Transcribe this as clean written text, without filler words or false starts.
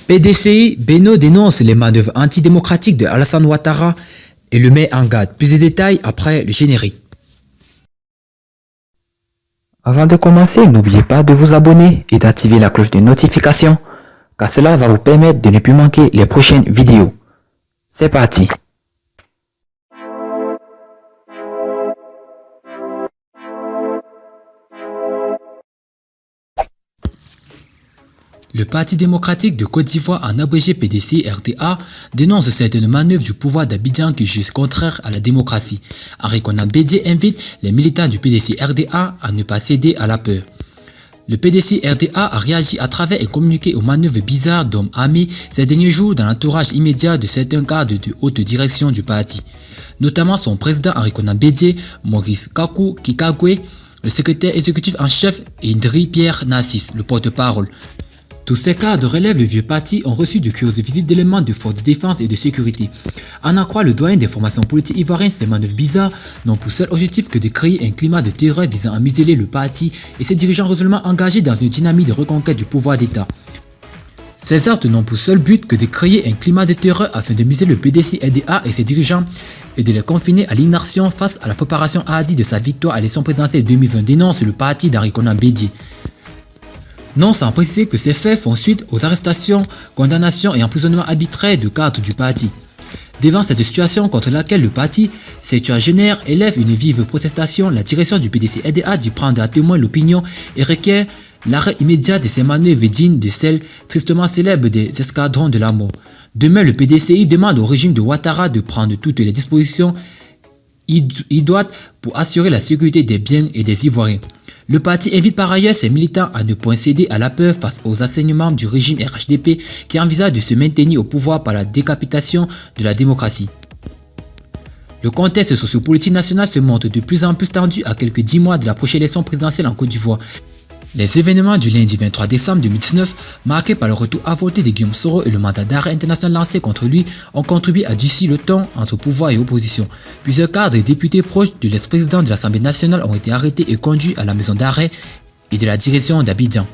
PDCI, Beno dénonce les manœuvres antidémocratiques de Alassane Ouattara et le met en garde. Plus de détails après le générique. Avant de commencer, n'oubliez pas de vous abonner et d'activer la cloche de notification, car cela va vous permettre de ne plus manquer les prochaines vidéos. C'est parti! Le Parti démocratique de Côte d'Ivoire, en abrégé PDCI-RDA, dénonce certaines manœuvres du pouvoir d'Abidjan qui jugent contraires à la démocratie. Henri Konan Bédié invite les militants du PDCI-RDA à ne pas céder à la peur. Le PDCI-RDA a réagi à travers un communiqué aux manœuvres bizarres d'hommes armés ces derniers jours dans l'entourage immédiat de certains cadres de haute direction du parti, notamment son président Henri Konan Bédié, Maurice Kakou Kikagwe, le secrétaire exécutif en chef et Ndri Pierre Narcisse, le porte-parole. Tous ces cadres relèvent le vieux parti ont reçu de curieuses visites d'éléments de forces de défense et de sécurité. En en croire le doyen des formations politiques ivoiriennes, ces manœuvres bizarres n'ont pour seul objectif que de créer un climat de terreur visant à museler le parti et ses dirigeants résolument engagés dans une dynamique de reconquête du pouvoir d'État. Ces actes n'ont pour seul but que de créer un climat de terreur afin de museler le PDCI-RDA et ses dirigeants et de les confiner à l'inaction face à la préparation hardie de sa victoire à l'élection présidentielle 2020, dénonce le parti d'Henri Konan Bédié. Non sans préciser que ces faits font suite aux arrestations, condamnations et emprisonnements arbitraires de cadres du parti. Devant cette situation contre laquelle le parti septuagénaire élève une vive protestation, la direction du PDCI-RDA dit prendre à témoin l'opinion et requiert l'arrêt immédiat de ces manœuvres dignes de celles tristement célèbres des escadrons de la mort. Demain, le PDCI demande au régime de Ouattara de prendre toutes les dispositions idoines pour assurer la sécurité des biens et des Ivoiriens. Le parti invite par ailleurs ses militants à ne point céder à la peur face aux enseignements du régime RHDP qui envisage de se maintenir au pouvoir par la décapitation de la démocratie. Le contexte sociopolitique national se montre de plus en plus tendu à quelques 10 mois de la prochaine élection présidentielle en Côte d'Ivoire. Les événements du lundi 23 décembre 2019, marqués par le retour avorté de Guillaume Soro et le mandat d'arrêt international lancé contre lui, ont contribué à durcir le ton entre pouvoir et opposition. Plusieurs cadres et députés proches de l'ex-président de l'Assemblée nationale ont été arrêtés et conduits à la maison d'arrêt et de la direction d'Abidjan.